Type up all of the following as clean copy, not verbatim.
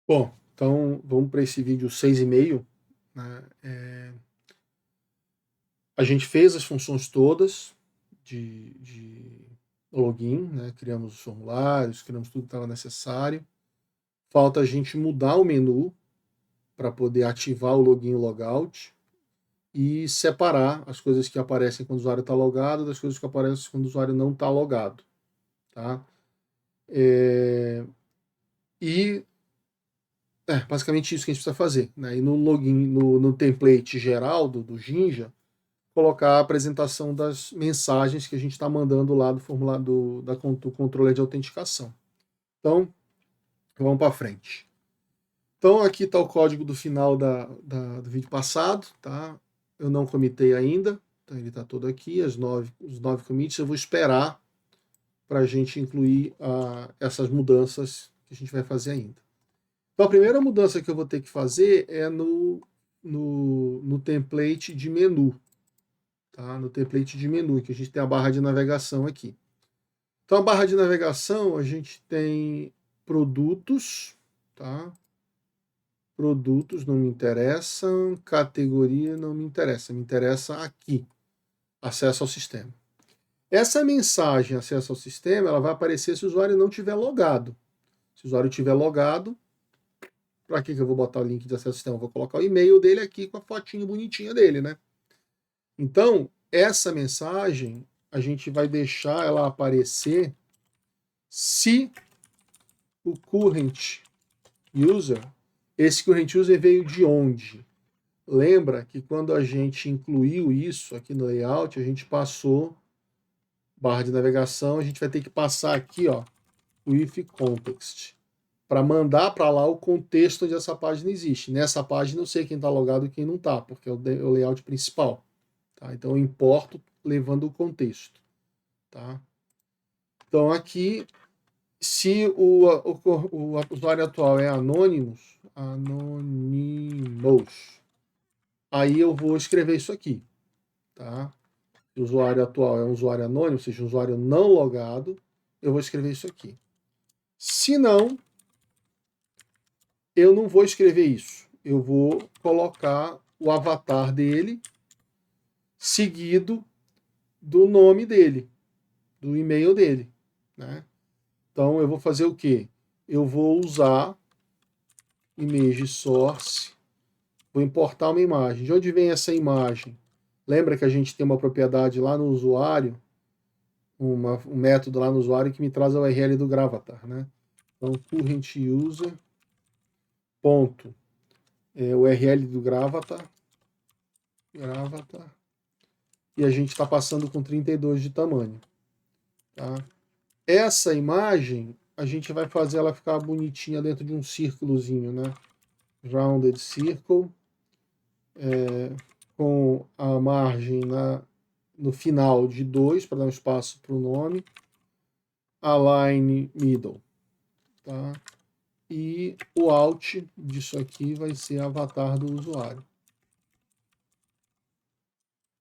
Bom, então vamos para esse vídeo 6,5. Né? A gente fez as funções todas de login, né? Criamos os formulários, criamos tudo que estava necessário. Falta a gente mudar o menu para poder ativar o login e o logout e separar as coisas que aparecem quando o usuário está logado das coisas que aparecem quando o usuário não está logado. Tá? E basicamente isso que a gente precisa fazer. Né? E no login, no template geral do Jinja, colocar a apresentação das mensagens que a gente está mandando lá do formulário do controle de autenticação. Então, vamos para frente. Então, aqui está o código do final do vídeo passado. Tá? Eu não comitei ainda, então ele está todo aqui, os 9 commits. Eu vou esperar para a gente incluir essas mudanças que a gente vai fazer ainda. Então, a primeira mudança que eu vou ter que fazer é no template de menu. Tá? No template de menu, que a gente tem a barra de navegação aqui. Então, a barra de navegação, a gente tem produtos, tá? Produtos não me interessam, categoria não me interessa aqui, acesso ao sistema. Essa mensagem, acesso ao sistema, ela vai aparecer se o usuário não tiver logado. Se o usuário tiver logado, para que eu vou botar o link de acesso ao sistema? Eu vou colocar o e-mail dele aqui com a fotinho bonitinha dele, né? Então, essa mensagem, a gente vai deixar ela aparecer se o current user, esse current user veio de onde? Lembra que quando a gente incluiu isso aqui no layout, a gente passou barra de navegação, a gente vai ter que passar aqui, ó, o if context, para mandar para lá o contexto onde essa página existe. Nessa página eu sei quem está logado e quem não está, porque é o layout principal. Tá? Então eu importo levando o contexto. Tá? Então aqui, se o usuário atual é anônimos, aí eu vou escrever isso aqui. Tá? Se o usuário atual é um usuário anônimo, ou seja, um usuário não logado, eu vou escrever isso aqui. Se não, eu não vou escrever isso. Eu vou colocar o avatar dele seguido do nome dele, do e-mail dele. Né? Então eu vou fazer o quê? Eu vou usar image source, vou importar uma imagem. De onde vem essa imagem? Lembra que a gente tem uma propriedade lá no usuário, um método lá no usuário que me traz a URL do Gravatar. Né? Então, current user, ponto, URL do Gravatar, e a gente está passando com 32 de tamanho. Tá? Essa imagem, a gente vai fazer ela ficar bonitinha dentro de um círculozinho, né? Rounded circle, com a margem no final de 2, para dar um espaço para o nome, align middle. Tá? E o alt disso aqui vai ser avatar do usuário.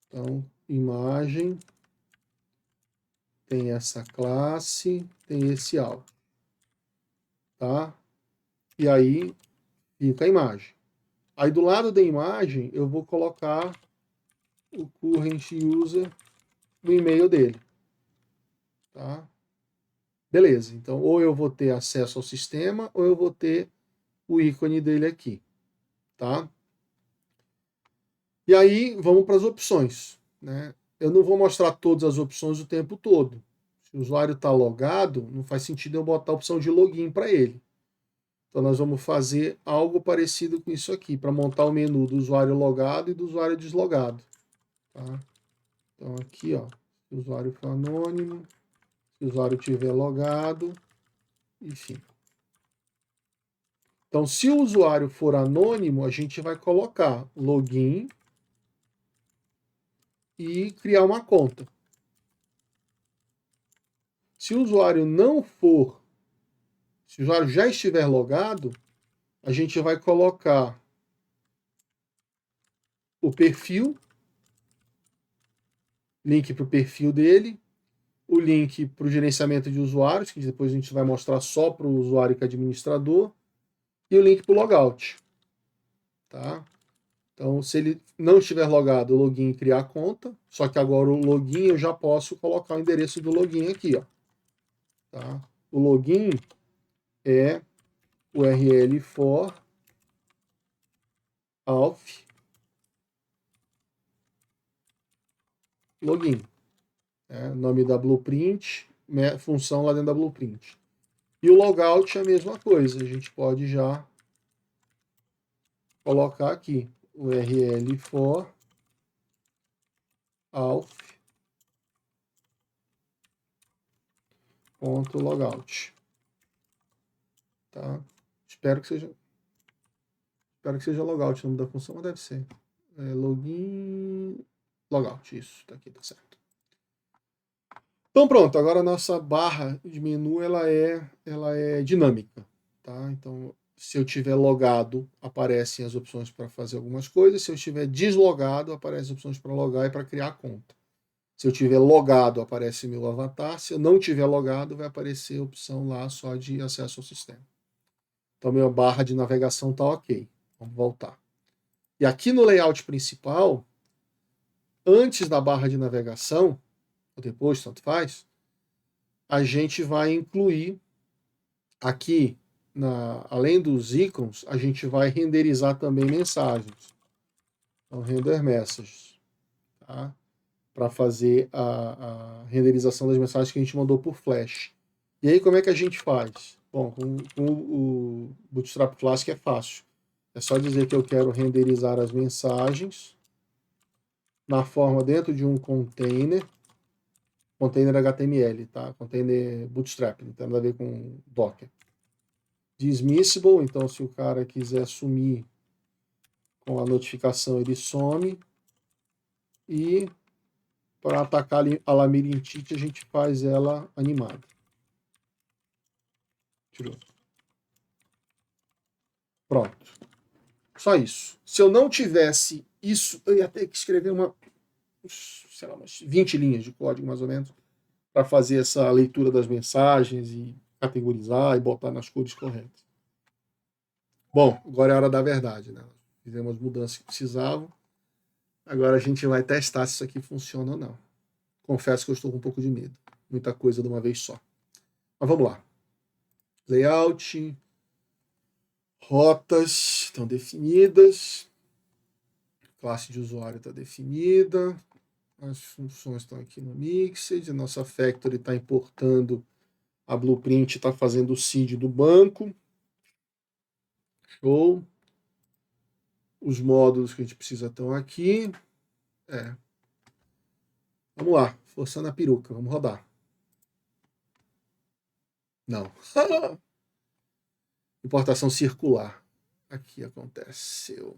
Então, imagem, tem essa classe, tem esse alt. Tá? E aí fica a imagem. Aí do lado da imagem eu vou colocar o current user no e-mail dele. Tá? Beleza, então ou eu vou ter acesso ao sistema ou eu vou ter o ícone dele aqui. Tá? E aí vamos para as opções. Né? Eu não vou mostrar todas as opções o tempo todo. Se o usuário está logado, não faz sentido eu botar a opção de login para ele. Então nós vamos fazer algo parecido com isso aqui, para montar o menu do usuário logado e do usuário deslogado. Tá? Então aqui, ó, se o usuário for anônimo, se o usuário tiver logado, enfim. Então, se o usuário for anônimo, a gente vai colocar login e criar uma conta. Se o usuário não for, se o usuário já estiver logado, a gente vai colocar o perfil, link para o perfil dele, o link para o gerenciamento de usuários, que depois a gente vai mostrar só para o usuário que é administrador, e o link para o logout. Tá? Então, se ele não estiver logado, o login criar conta, só que agora o login eu já posso colocar o endereço do login aqui. Ó. Tá? O login é URL for auth login. Nome da Blueprint, função lá dentro da Blueprint. E o logout é a mesma coisa, a gente pode já colocar aqui URL for auth.logout. Tá? Espero que seja logout o nome da função, mas deve ser. Login logout, isso, tá aqui, tá certo. Então pronto, agora a nossa barra de menu ela é dinâmica, tá? Então se eu tiver logado, aparecem as opções para fazer algumas coisas. Se eu estiver deslogado, aparecem as opções para logar e para criar conta. Se eu tiver logado, aparece meu avatar. Se eu não tiver logado, vai aparecer a opção lá só de acesso ao sistema. Então minha barra de navegação está ok. Vamos voltar. E aqui no layout principal, antes da barra de navegação, ou depois, tanto faz, a gente vai incluir aqui, além dos ícones, a gente vai renderizar também mensagens. Então, render messages. Tá? Para fazer a renderização das mensagens que a gente mandou por Flash. E aí, como é que a gente faz? Bom, com o Bootstrap Classic é fácil. É só dizer que eu quero renderizar as mensagens na forma dentro de um container HTML, tá? Container Bootstrap, não tem nada a ver com Docker. Dismissible, então se o cara quiser sumir com a notificação, ele some. E para atacar a labirintite, a gente faz ela animada. Tirou. Pronto. Só isso. Se eu não tivesse isso, eu ia ter que escrever umas 20 linhas de código, mais ou menos, para fazer essa leitura das mensagens e categorizar e botar nas cores corretas. Bom, agora é a hora da verdade, né? Fizemos as mudanças que precisavam. Agora a gente vai testar se isso aqui funciona ou não. Confesso que eu estou com um pouco de medo. Muita coisa de uma vez só. Mas vamos lá. Layout. Rotas estão definidas. Classe de usuário está definida. As funções estão aqui no Mixed. A nossa Factory está importando a Blueprint, está fazendo o seed do banco. Show. Os módulos que a gente precisa estão aqui. Vamos lá. Forçando a peruca. Vamos rodar. Não. Importação circular. Aqui aconteceu.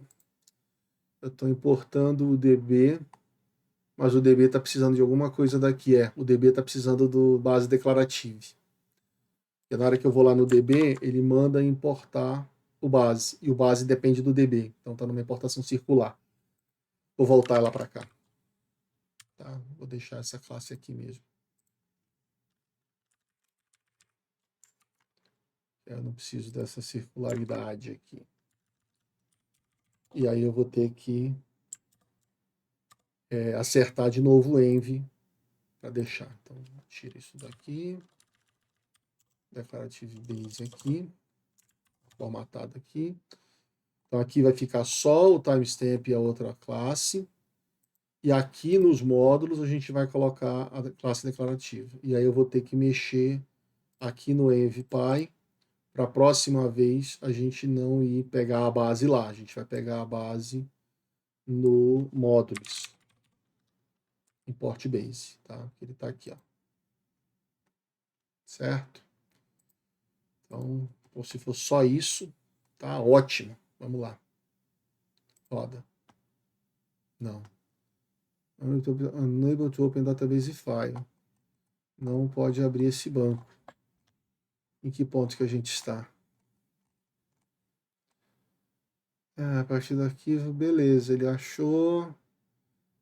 Eu estou importando o DB, mas o DB está precisando de alguma coisa daqui. O DB está precisando do base declarative. E na hora que eu vou lá no DB, ele manda importar o base. E o base depende do DB. Então está numa importação circular. Vou voltar ela para cá. Tá? Vou deixar essa classe aqui mesmo. Eu não preciso dessa circularidade aqui. E aí eu vou ter que acertar de novo o env para deixar. Então, tira isso daqui. Declarative base aqui. Formatado aqui. Então aqui vai ficar só o timestamp e a outra classe. E aqui nos módulos a gente vai colocar a classe declarativa. E aí eu vou ter que mexer aqui no envpy para a próxima vez a gente não ir pegar a base lá. A gente vai pegar a base no módulos. Import base, tá? Ele está aqui, ó. Certo? Então, se for só isso, tá ótimo. Vamos lá. Roda. Não. Unable to open database file. Não pode abrir esse banco. Em que ponto que a gente está? A partir do arquivo, beleza. Ele achou.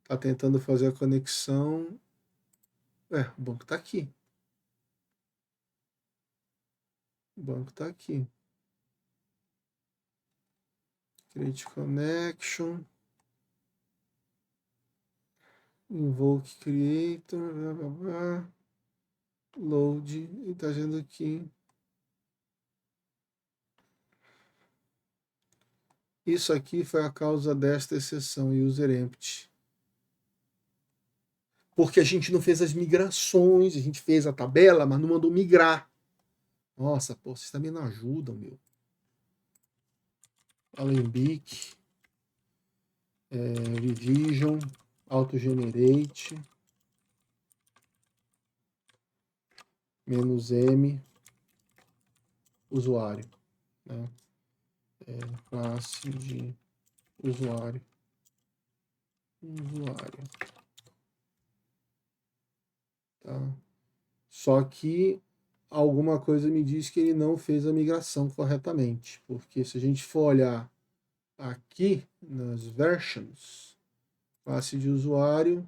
Está tentando fazer a conexão. O banco está aqui. O banco está aqui. create connection, invoke creator, blá, blá, blá, load, e está dizendo aqui. Isso aqui foi a causa desta exceção, user empty. Porque a gente não fez as migrações, a gente fez a tabela, mas não mandou migrar. Nossa, pô, vocês também não ajudam, meu. Alembic, revision, autogenerate, -m, usuário, né? Classe de usuário. Tá? Só que alguma coisa me diz que ele não fez a migração corretamente, porque se a gente for olhar aqui nas versions, classe de usuário,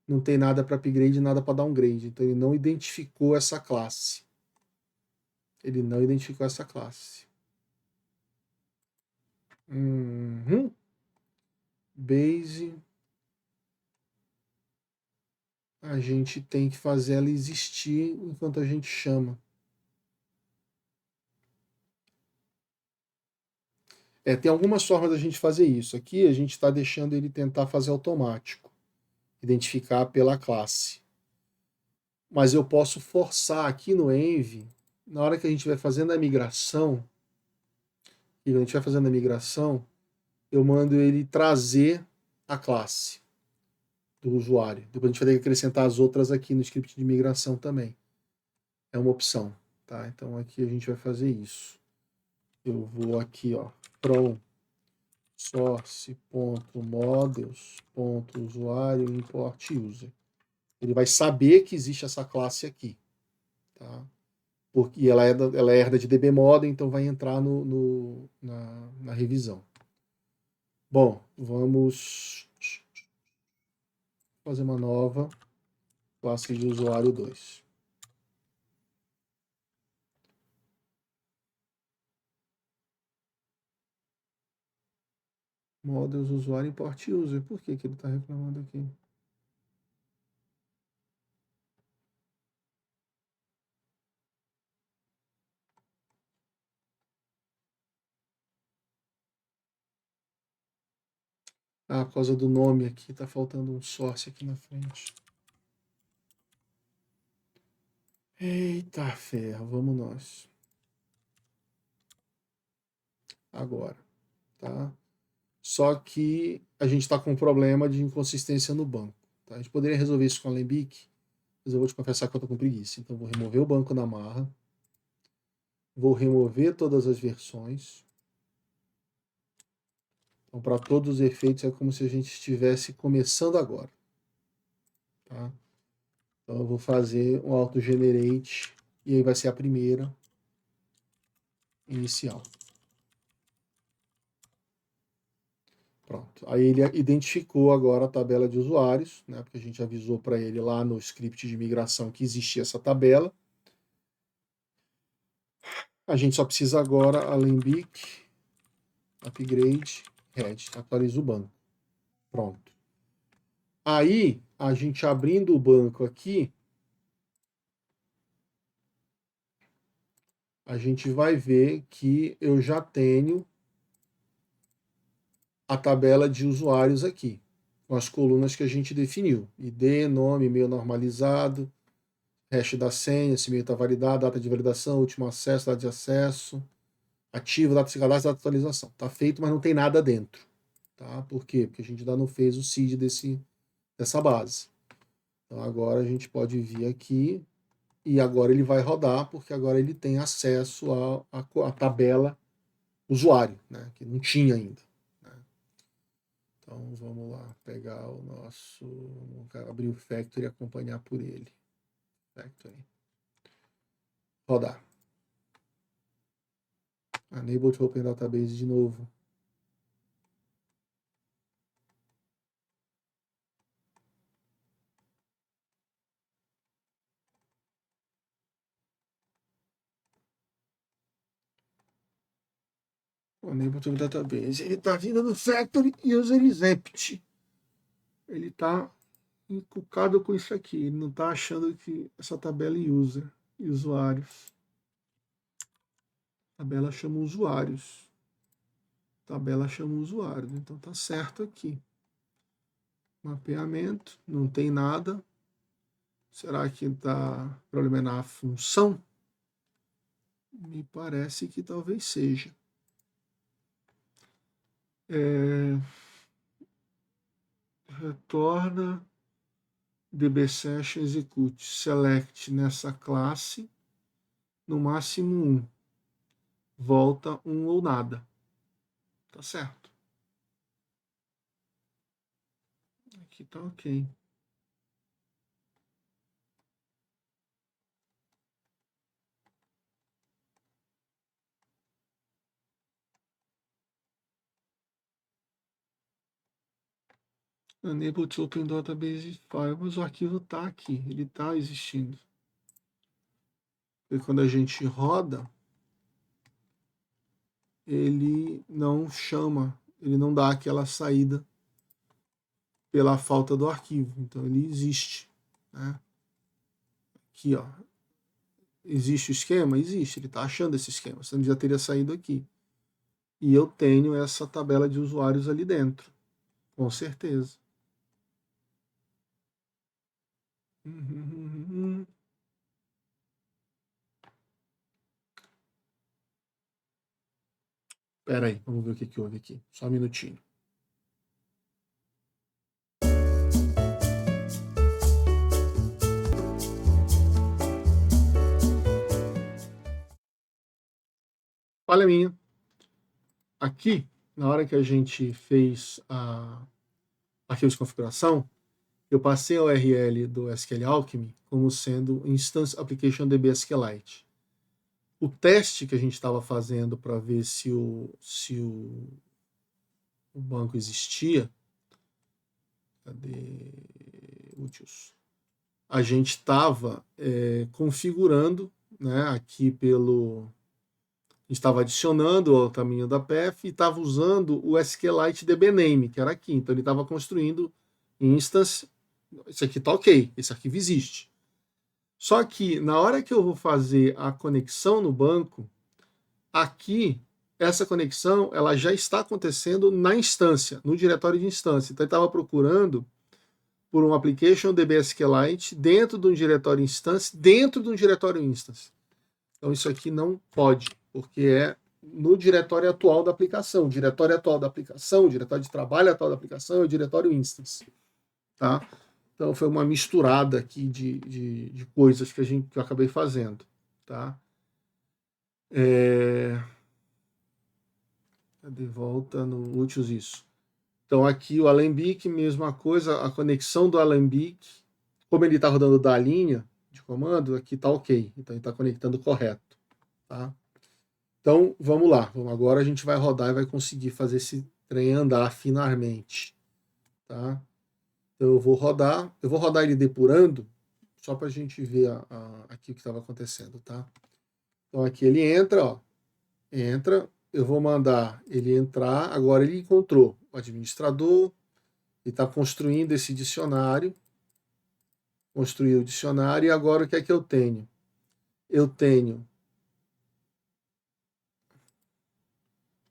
não tem nada para upgrade, nada para downgrade, então ele não identificou essa classe. Ele não identificou essa classe. Base. A gente tem que fazer ela existir enquanto a gente chama. Tem algumas formas da gente fazer isso. Aqui a gente está deixando ele tentar fazer automático, identificar pela classe. Mas eu posso forçar aqui no Env, na hora que a gente vai fazendo a migração, eu mando ele trazer a classe do usuário. Depois a gente vai ter que acrescentar as outras aqui no script de migração também. É uma opção, tá? Então aqui a gente vai fazer isso. Eu vou aqui, ó, from source.models.usuário import user. Ele vai saber que existe essa classe aqui, tá? Porque ela herda de dbModel, então vai entrar na revisão. Bom, vamos fazer uma nova classe de usuário 2. Models usuário import user. Por que ele está reclamando aqui? Ah, por causa do nome aqui, tá faltando um source aqui na frente. Eita ferro, vamos nós. Agora, tá? Só que a gente está com um problema de inconsistência no banco. Tá? A gente poderia resolver isso com a Alembic, mas eu vou te confessar que eu estou com preguiça. Então, vou remover o banco da marra, vou remover todas as versões. Então, para todos os efeitos, é como se a gente estivesse começando agora. Tá? Então, eu vou fazer um autogenerate, e aí vai ser a primeira inicial. Pronto. Aí ele identificou agora a tabela de usuários, né, porque a gente avisou para ele lá no script de migração que existia essa tabela. A gente só precisa agora Alembic, upgrade, head, atualiza o banco. Pronto. Aí, a gente abrindo o banco aqui, a gente vai ver que eu já tenho a tabela de usuários aqui, com as colunas que a gente definiu. ID, nome, e-mail normalizado, hash da senha, esse e-mail está validado, data de validação, último acesso, data de acesso, ativo, data de cadastro, data de atualização. Está feito, mas não tem nada dentro. Tá? Por quê? Porque a gente ainda não fez o seed dessa base. Então agora a gente pode vir aqui e agora ele vai rodar, porque agora ele tem acesso à tabela usuário, né? Que não tinha ainda. Né? Então vamos lá, pegar o nosso. Vamos abrir o Factory e acompanhar por ele. Factory. Rodar. Enable to Open Database de novo. Enable to Database. Ele está vindo do Factory User is Empty. Ele está encucado com isso aqui. Ele não está achando que essa tabela é user e usuários. Tabela chama usuários. Tabela chama usuários. Então tá certo aqui. Mapeamento, não tem nada. Será que está problema na função? Me parece que talvez seja. Retorna dbSession execute. Select nessa classe, no máximo 1. Volta 1 ou nada. Tá certo. Aqui tá ok. Unable to open database file, mas o arquivo está aqui, ele está existindo. E quando a gente roda, ele não chama, ele não dá aquela saída pela falta do arquivo. Então ele existe. Né? Aqui, ó. Existe o esquema? Existe, ele está achando esse esquema, senão ele já teria saído aqui. E eu tenho essa tabela de usuários ali dentro, com certeza. Espera aí, vamos ver o que houve aqui. Só um minutinho. Falha minha. Aqui, na hora que a gente fez a arquivo de configuração, eu passei a URL do SQL Alchemy como sendo Instance Application DB SQLite. O teste que a gente estava fazendo para ver se o banco existia, cadê úteis? A gente estava configurando, né, aqui pelo... estava adicionando o caminho da PF e estava usando o SQLite DBName, que era aqui. Então ele estava construindo instance. Isso aqui está ok, esse arquivo existe. Só que na hora que eu vou fazer a conexão no banco, aqui, essa conexão ela já está acontecendo na instância, no diretório de instância. Então ele estava procurando por um application DB SQLite dentro de um diretório instance, dentro de um diretório instance. Então isso aqui não pode, porque é no diretório atual da aplicação. O diretório atual da aplicação, o diretório de trabalho atual da aplicação é o diretório instance. Tá? Então foi uma misturada aqui de coisas que eu acabei fazendo. Tá? De volta no úteis isso. Então aqui o Alembic, mesma coisa, a conexão do Alembic, como ele está rodando da linha de comando, aqui está ok. Então ele está conectando correto. Tá? Então vamos lá. Agora a gente vai rodar e vai conseguir fazer esse trem andar finalmente. Tá? Então eu vou rodar ele depurando, só para a gente ver aqui o que estava acontecendo. Tá? Então aqui ele entra, ó, entra, eu vou mandar ele entrar, agora ele encontrou o administrador, ele está construindo esse dicionário, construiu o dicionário, e agora o que é que eu tenho? Eu tenho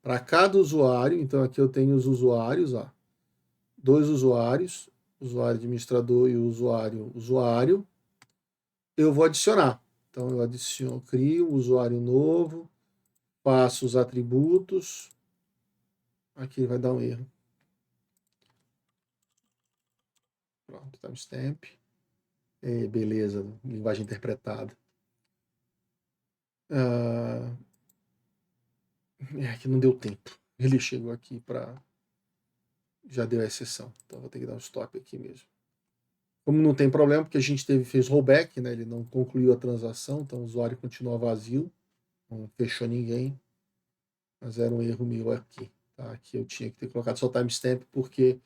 para cada usuário, então aqui eu tenho os usuários, ó, 2 usuários, usuário administrador e o usuário, eu vou adicionar. Então eu adiciono, crio um usuário novo, passo os atributos, aqui vai dar um erro. Pronto, timestamp. Beleza, linguagem interpretada. Que não deu tempo. Ele chegou aqui para... Já deu a exceção. Então vou ter que dar um stop aqui mesmo. Como não tem problema, porque a gente fez rollback, né? Ele não concluiu a transação, então o usuário continua vazio. Não fechou ninguém. Mas era um erro meu aqui. Tá? Aqui eu tinha que ter colocado só timestamp, porque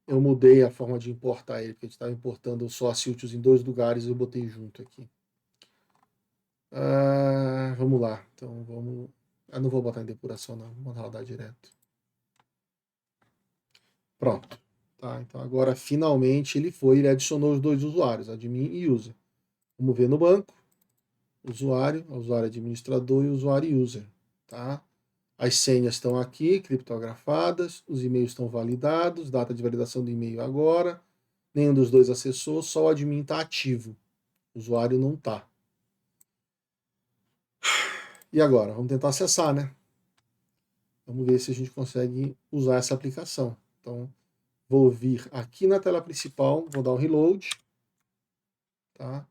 eu mudei a forma de importar ele, porque a gente estava importando só as filtros em 2 lugares e eu botei junto aqui. Vamos lá. Então vamos Eu não vou botar em depuração, não. Vou rodar direto. Pronto. Tá, então agora finalmente ele adicionou os dois usuários, admin e user. Vamos ver no banco. Usuário administrador e usuário user. Tá? As senhas estão aqui, criptografadas, os e-mails estão validados, data de validação do e-mail agora. Nenhum dos dois acessou, só o admin está ativo. O usuário não está. E agora? Vamos tentar acessar, né? Vamos ver se a gente consegue usar essa aplicação. Então, vou vir aqui na tela principal, vou dar um reload. Tá?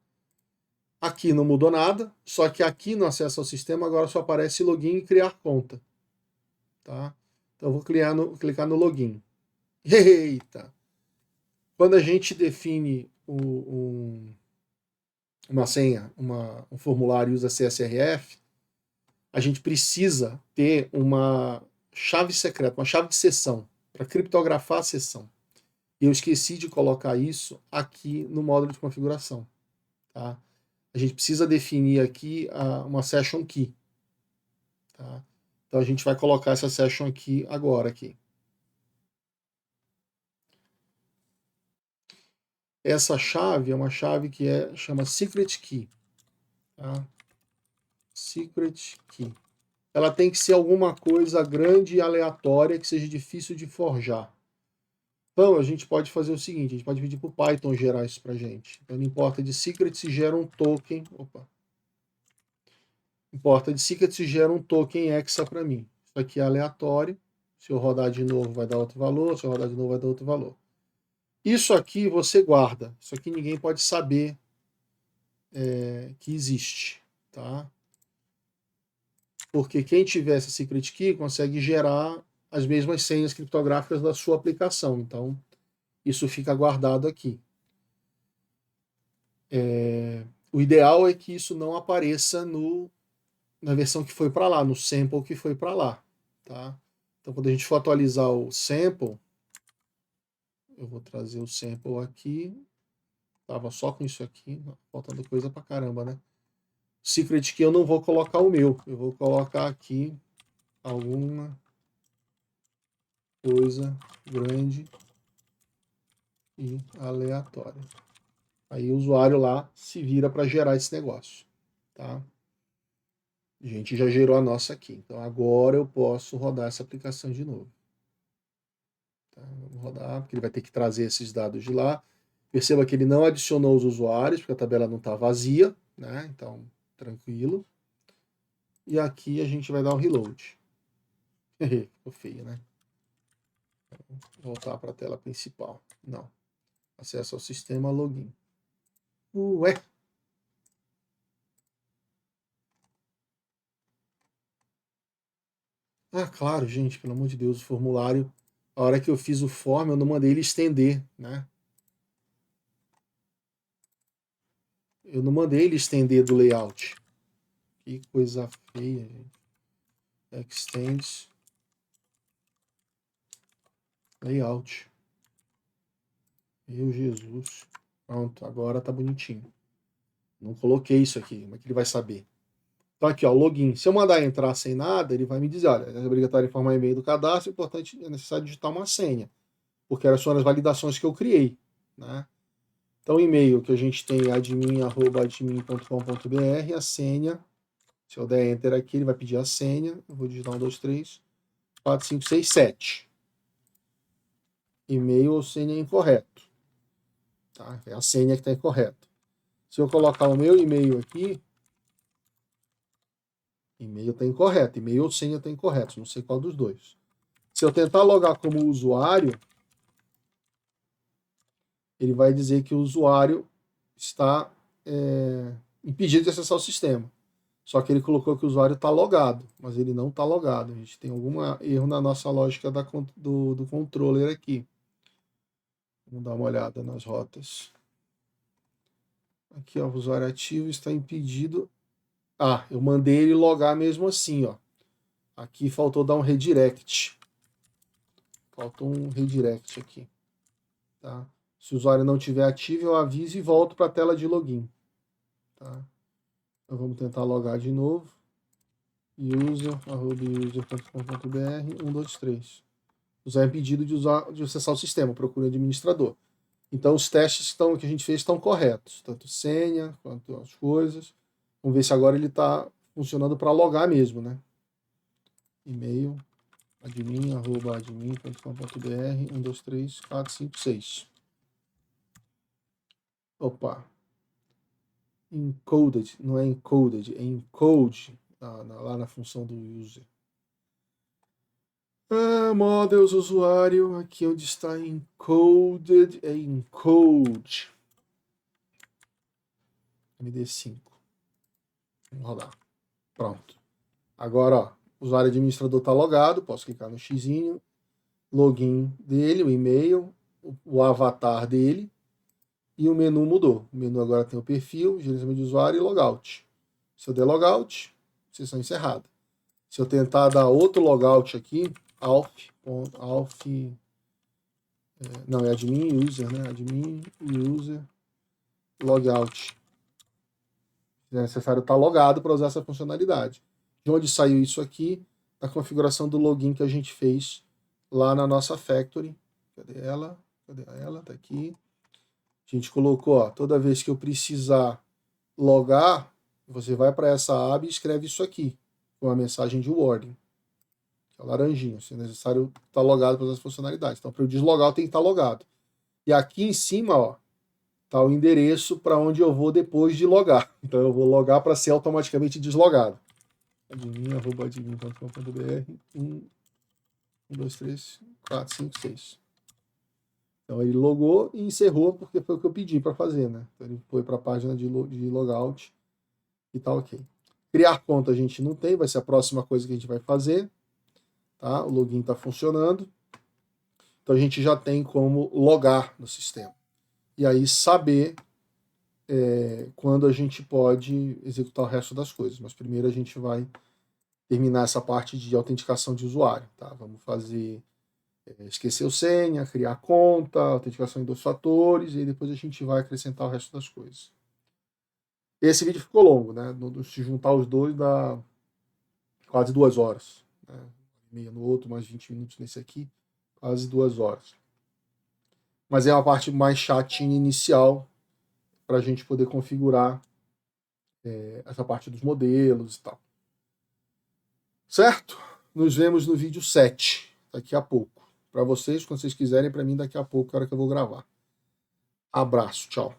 Aqui não mudou nada, só que aqui no acesso ao sistema agora só aparece login e criar conta. Tá? Então, eu vou clicar no login. Eita! Quando a gente define uma senha, um formulário e usa CSRF, a gente precisa ter uma chave secreta, uma chave de sessão, para criptografar a sessão. E eu esqueci de colocar isso aqui no módulo de configuração. Tá? A gente precisa definir aqui uma session key. Tá? Então a gente vai colocar essa session key agora aqui. Essa chave é uma chave que chama secret key. Tá? Secret key. Ela tem que ser alguma coisa grande e aleatória que seja difícil de forjar. Então, a gente pode fazer o seguinte, a gente pode pedir para o Python gerar isso para a gente. Então, não importa de secret se gera um token. Opa. Importa de secret se gera um token hexa para mim. Isso aqui é aleatório. Se eu rodar de novo, vai dar outro valor. Se eu rodar de novo, vai dar outro valor. Isso aqui você guarda. Isso aqui ninguém pode saber que existe. Tá? Porque quem tiver essa secret key consegue gerar as mesmas senhas criptográficas da sua aplicação. Então, isso fica guardado aqui. O ideal é que isso não apareça na versão que foi para lá, no sample que foi para lá. Tá? Então, quando a gente for atualizar o sample, eu vou trazer o sample aqui. Tava só com isso aqui, faltando coisa para caramba, né? Secret key eu não vou colocar o meu, eu vou colocar aqui alguma coisa grande e aleatória. Aí o usuário lá se vira para gerar esse negócio. Tá? A gente já gerou a nossa aqui. Então agora eu posso rodar essa aplicação de novo. Tá? Vamos rodar, porque ele vai ter que trazer esses dados de lá. Perceba que ele não adicionou os usuários, porque a tabela não está vazia. Né? Então, tranquilo. E aqui a gente vai dar um reload. Ficou feio, né? Voltar para a tela principal. Não. Acesso ao sistema, login. Ué! Ah, claro, gente, pelo amor de Deus, o formulário, a hora que eu fiz o form, eu não mandei ele estender, né? Eu não mandei ele estender do layout. Que coisa feia, gente. Extends layout. Meu Jesus. Pronto, agora tá bonitinho. Não coloquei isso aqui, como é que ele vai saber? Então aqui, ó, login. Se eu mandar entrar sem nada, ele vai me dizer, olha, é obrigatório informar e-mail do cadastro, importante, é necessário digitar uma senha, porque eram só as validações que eu criei, né? Então, o e-mail que a gente tem é admin@admin.com.br, a senha, se eu der enter aqui, ele vai pedir a senha, eu vou digitar 1, 2, 3, 4, 5, 6, 7. E-mail ou senha incorreto. Tá? É a senha que está incorreta. Se eu colocar o meu e-mail aqui, e-mail está incorreto, e-mail ou senha está incorreto, não sei qual dos dois. Se eu tentar logar como usuário, ele vai dizer que o usuário está impedido de acessar o sistema. Só que ele colocou que o usuário está logado, mas ele não está logado. A gente tem algum erro na nossa lógica do controller aqui. Vamos dar uma olhada nas rotas. Aqui, ó, o usuário ativo está impedido. Ah, eu mandei ele logar mesmo assim, ó. Aqui faltou dar um redirect. Faltou um redirect aqui. Tá? Se o usuário não estiver ativo, eu aviso e volto para a tela de login. Tá? Então vamos tentar logar de novo. user.user.com.br 123. Usar pedido de acessar o sistema, procure administrador. Então os testes que a gente fez estão corretos, tanto senha quanto as coisas. Vamos ver se agora ele está funcionando para logar mesmo, né? E-mail admin@admin.com.br 123456. Opa. Encoded, não é encoded, é encode lá na função do user. Models usuário, aqui onde está encoded, é encode. MD5. Vamos rodar. Pronto. Agora, ó, o usuário administrador está logado, posso clicar no xizinho, login dele, o e-mail, o avatar dele, e o menu mudou. O menu agora tem o perfil, gerenciamento de usuário e logout. Se eu der logout, sessão encerrada. Se eu tentar dar outro logout aqui, não, é admin user, né? Admin user logout. É necessário estar logado para usar essa funcionalidade. De onde saiu isso aqui? Da configuração do login que a gente fez lá na nossa factory. Cadê ela? Cadê ela? Tá aqui. A gente colocou, ó, toda vez que eu precisar logar, você vai para essa aba e escreve isso aqui, com a mensagem de warning. Que é o laranjinho. Se é necessário estar logado para as funcionalidades. Então, para eu deslogar, eu tenho que estar logado. E aqui em cima, ó, tá o endereço para onde eu vou depois de logar. Então eu vou logar para ser automaticamente deslogado. admin@admin.com.br 1, 2, 3, 4, 5, 6. Então ele logou e encerrou porque foi o que eu pedi para fazer, né? Então ele foi para a página de logout e tá ok. Criar conta a gente não tem, vai ser a próxima coisa que a gente vai fazer. Tá? O login está funcionando. Então a gente já tem como logar no sistema. E aí saber quando a gente pode executar o resto das coisas. Mas primeiro a gente vai terminar essa parte de autenticação de usuário. Tá? Vamos fazer esquecer o senha, criar conta, autenticação em 2 fatores, e depois a gente vai acrescentar o resto das coisas. Esse vídeo ficou longo, né? Se juntar os dois dá quase 2 horas. Né? Meia no outro, mais 20 minutos nesse aqui, quase 2 horas. Mas é uma parte mais chatinha inicial para a gente poder configurar essa parte dos modelos e tal. Certo? Nos vemos no vídeo 7, daqui a pouco. Para vocês, quando vocês quiserem, para mim, daqui a pouco, é a hora que eu vou gravar. Abraço, tchau.